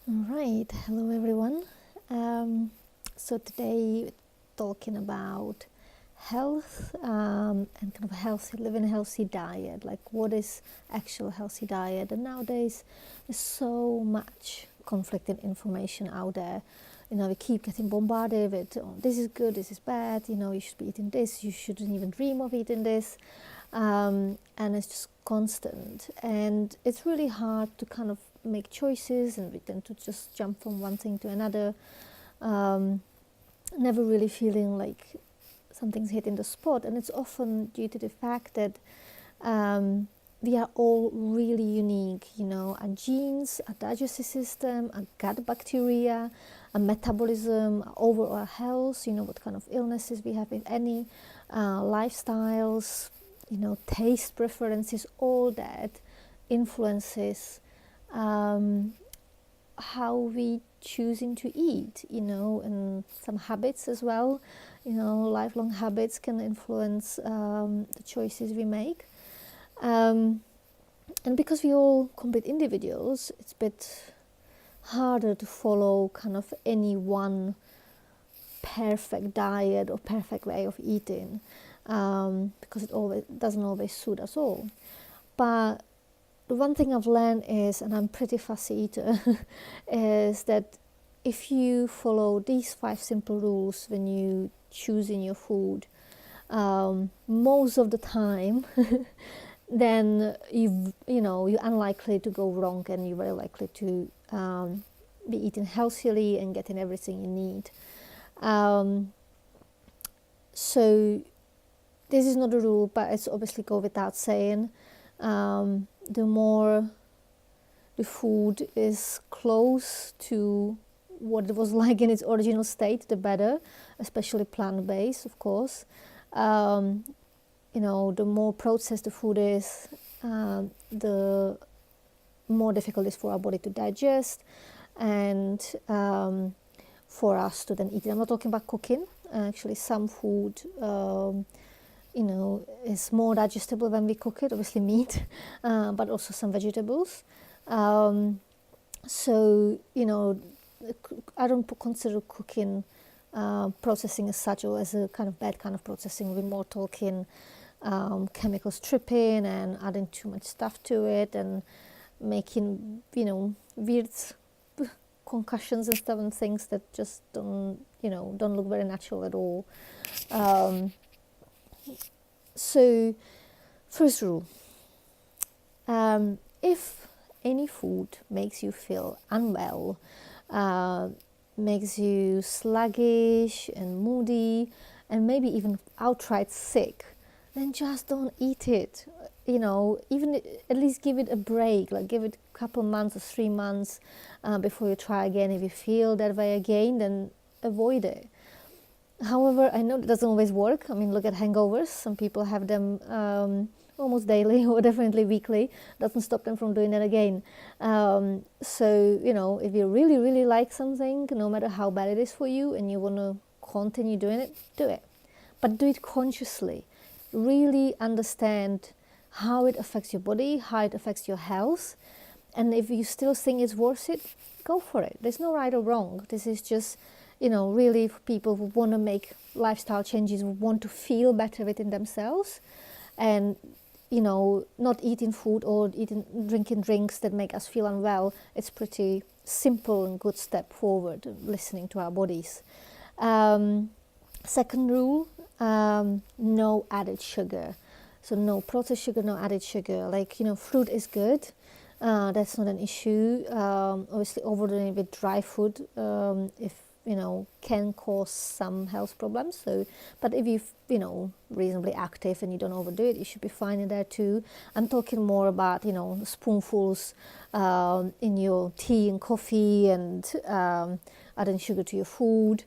All right, hello everyone. So today we're talking about health and kind of living a healthy diet. Like, what is actual healthy diet? And nowadays, there's so much conflicting information out there. We keep getting bombarded with, oh, this is good, this is bad. You should be eating this. You shouldn't even dream of eating this. And it's just constant, and it's really hard to kind of make choices, and we tend to just jump from one thing to another, never really feeling like something's hitting the spot. And it's often due to the fact that we are all really unique. Our genes, our digestive system, our gut bacteria, our metabolism, our overall health, what kind of illnesses we have, if any, lifestyles, taste preferences, all that influences how we choosing to eat, and some habits as well. Lifelong habits can influence the choices we make. And because we all complete individuals, it's a bit harder to follow kind of any one perfect diet or perfect way of eating, because it doesn't always suit us all. But the one thing I've learned is, and I'm a pretty fussy eater, is that if you follow these 5 simple rules when you choosing your food, most of the time, then you're unlikely to go wrong, and you're very likely to be eating healthily and getting everything you need. So this is not a rule, but it's obviously go without saying. The more the food is close to what it was like in its original state, the better, especially plant-based, of course. The more processed the food is, the more difficult it is for our body to digest, and for us to then eat it. I'm not talking about cooking. Actually, some food is more digestible when we cook it, obviously meat, but also some vegetables. So, I don't consider cooking processing as such, or as a kind of bad kind of processing. We're more talking chemical stripping and adding too much stuff to it, and making, weird concussions and stuff, and things that just don't look very natural at all. So, first rule, if any food makes you feel unwell, makes you sluggish and moody, and maybe even outright sick, then just don't eat it. Even at least give it a break, like give it a couple months or 3 months before you try again. If you feel that way again, then avoid it. However, I know it doesn't always work. I mean, look at hangovers. Some people have them almost daily, or definitely weekly. Doesn't stop them from doing that again. So, if you really, really like something, no matter how bad it is for you, and you want to continue doing it, do it. But do it consciously. Really understand how it affects your body, how it affects your health. And if you still think it's worth it, go for it. There's no right or wrong. This is just, really for people who want to make lifestyle changes, who want to feel better within themselves, and, not eating food or drinking drinks that make us feel unwell. It's pretty simple and good step forward, listening to our bodies. Second rule, no added sugar. So no processed sugar, no added sugar. Like, fruit is good. That's not an issue. Obviously, overdoing it with dry food, can cause some health problems. So, but if you're, reasonably active and you don't overdo it, you should be fine in there too. I'm talking more about, spoonfuls in your tea and coffee, and adding sugar to your food.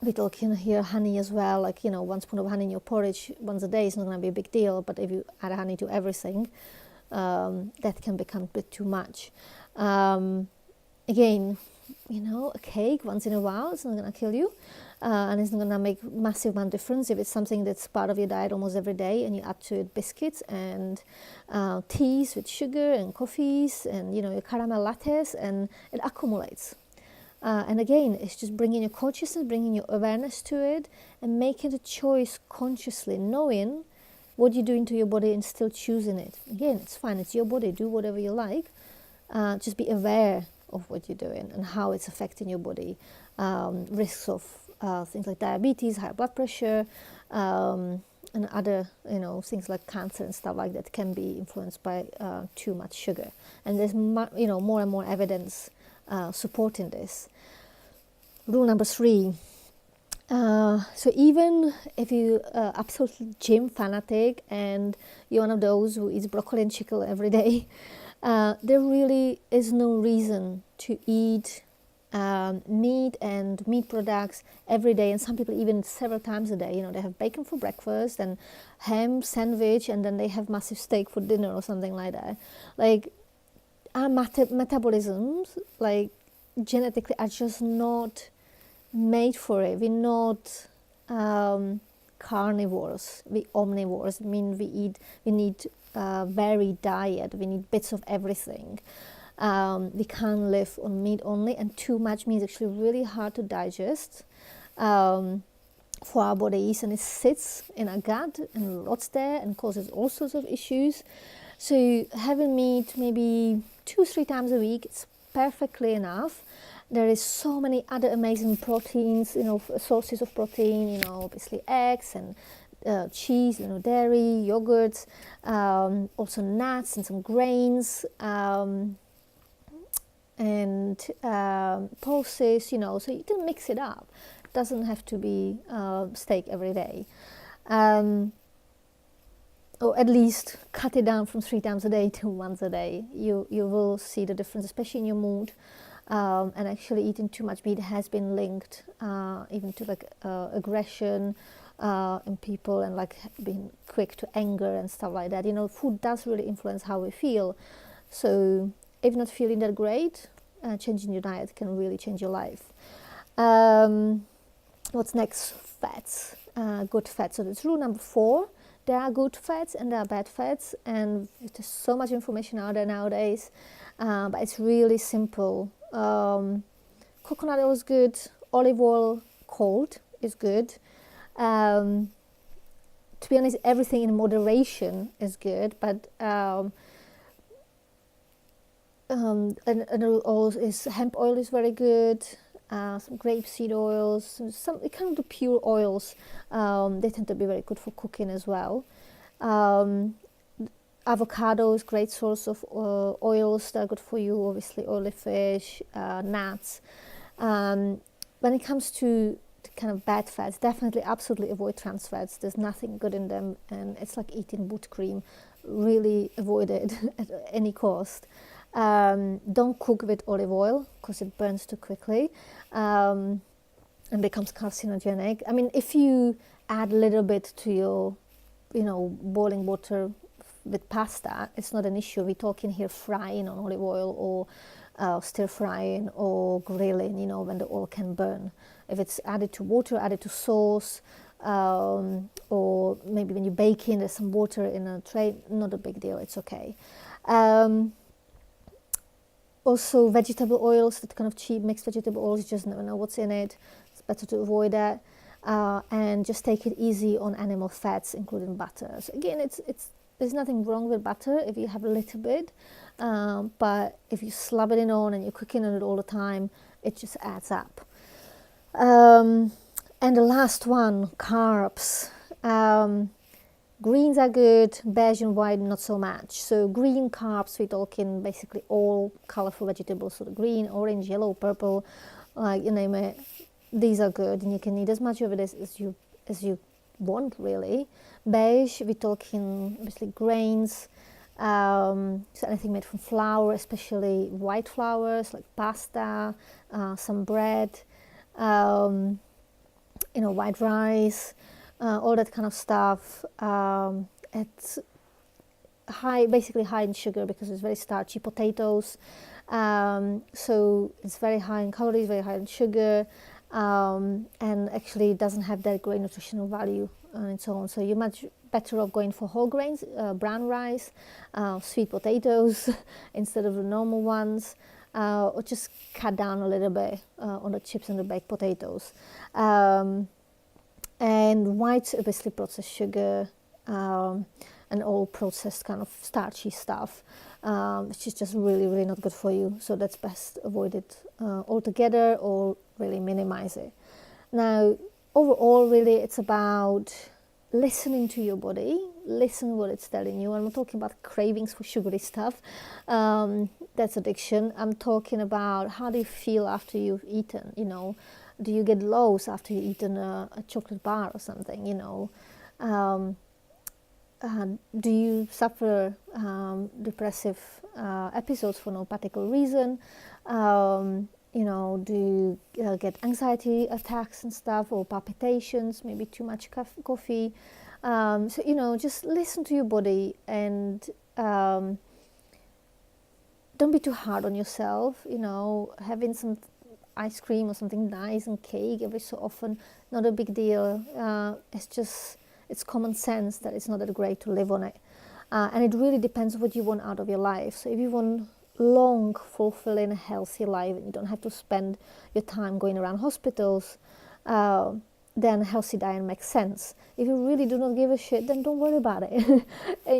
We're talking here honey as well, like, 1 spoon of honey in your porridge once a day is not going to be a big deal, but if you add honey to everything, that can become a bit too much. Again, a cake once in a while, it's not going to kill you. and it's not going to make massive amount of difference if it's something that's part of your diet almost every day, and you add to it biscuits and teas with sugar and coffees and your caramel lattes, and it accumulates. And again, it's just bringing your consciousness, bringing your awareness to it, and making a choice consciously, knowing what you're doing to your body and still choosing it. Again, it's fine, it's your body, do whatever you like. Just be aware of what you're doing and how it's affecting your body. Risks of things like diabetes, high blood pressure, and other things like cancer and stuff like that can be influenced by too much sugar. And there's more and more evidence supporting this. Rule number 3. So even if you are absolutely gym fanatic and you're one of those who eats broccoli and chicken every day, there really is no reason to eat meat and meat products every day, and some people even several times a day. They have bacon for breakfast and ham sandwich, and then they have massive steak for dinner or something like that. Like, our metabolisms, like, genetically are just not made for it. We're not carnivores, we omnivores. I mean, we need varied diet, we need bits of everything. We can't live on meat only, and too much meat is actually really hard to digest for our bodies, and it sits in our gut and rots there and causes all sorts of issues. So having meat maybe 2-3 times a week, it's perfectly enough. There is so many other amazing proteins, sources of protein, obviously eggs and cheese, dairy, yogurts, also nuts and some grains, and pulses, so you can mix it up. It doesn't have to be steak every day. Or at least cut it down from 3 times a day to once a day. You will see the difference, especially in your mood. And actually eating too much meat has been linked even to like aggression in people, and like being quick to anger and stuff like that. Food does really influence how we feel. So if you're not feeling that great, changing your diet can really change your life. What's next? Fats. Good fats. So that's rule number 4. There are good fats and there are bad fats, and there's so much information out there nowadays, but it's really simple. Coconut oil is good, olive oil cold is good. To be honest, everything in moderation is good, but and hemp oil is very good. Some grapeseed oils, some kind of the pure oils, they tend to be very good for cooking as well. Avocado is a great source of oils that are good for you, obviously oily fish, nuts. When it comes to kind of bad fats, definitely absolutely avoid trans fats. There's nothing good in them, and it's like eating boot cream. Really avoid it at any cost. Don't cook with olive oil because it burns too quickly and becomes carcinogenic. I mean, if you add a little bit to your, boiling water with pasta, it's not an issue. We're talking here frying on olive oil or stir frying or grilling, when the oil can burn. If it's added to water, added to sauce, or maybe when you're baking, there's some water in a tray, not a big deal, it's okay. Also, vegetable oils, that kind of cheap mixed vegetable oils, you just never know what's in it. It's better to avoid that. And just take it easy on animal fats, including butter. So again, there's nothing wrong with butter if you have a little bit, but if you slab it in on and you're cooking on it all the time, it just adds up. And the last one, carbs. Greens are good, beige and white not so much. So green carbs, we're talking basically all colorful vegetables, so the green, orange, yellow, purple, you name it. These are good, and you can eat as much of it as you want, really. Beige, we're talking obviously grains, so anything made from flour, especially white flours like pasta, some bread, white rice. All that kind of stuff. It's basically high in sugar because it's very starchy. Potatoes, so it's very high in calories, very high in sugar. and actually doesn't have that great nutritional value and so on. So you're much better off going for whole grains, brown rice, sweet potatoes instead of the normal ones, or just cut down a little bit on the chips and the baked potatoes. And whites, obviously processed sugar, and all processed kind of starchy stuff, which is just really, really not good for you. So that's best avoided altogether, or really minimize it. Now, overall, really, it's about listening to your body, listen what it's telling you. I'm not talking about cravings for sugary stuff. That's addiction. I'm talking about how do you feel after you've eaten, do you get lows after you've eaten a chocolate bar or something, do you suffer depressive episodes for no particular reason? Do you get anxiety attacks and stuff, or palpitations, maybe too much coffee? So, just listen to your body, and don't be too hard on yourself. Having some ice cream or something nice and cake every so often, not a big deal. It's common sense that it's not that great to live on it. And it really depends what you want out of your life. So if you want long, fulfilling, healthy life, and you don't have to spend your time going around hospitals, then healthy diet makes sense. If you really do not give a shit, then don't worry about it.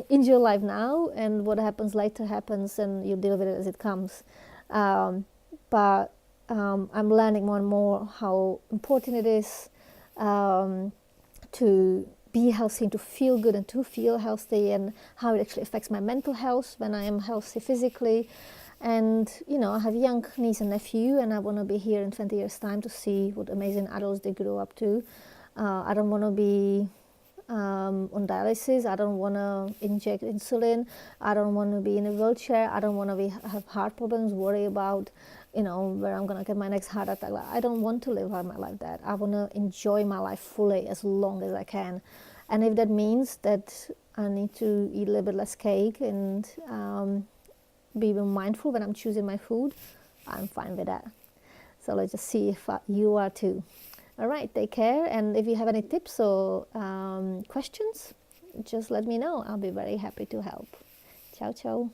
Enjoy your life now, and what happens later happens, and you deal with it as it comes. But I'm learning more and more how important it is to be healthy and to feel good and to feel healthy, and how it actually affects my mental health when I am healthy physically. And I have young niece and nephew, and I want to be here in 20 years time to see what amazing adults they grow up to. I don't want to be on dialysis. I don't want to inject insulin. I don't want to be in a wheelchair. I don't want to have heart problems, worry about where I'm going to get my next heart attack. I don't want to live my life like that. I want to enjoy my life fully as long as I can. And if that means that I need to eat a little bit less cake and be more mindful when I'm choosing my food, I'm fine with that. So let's just see if you are too. All right, take care. And if you have any tips or questions, just let me know. I'll be very happy to help. Ciao, ciao.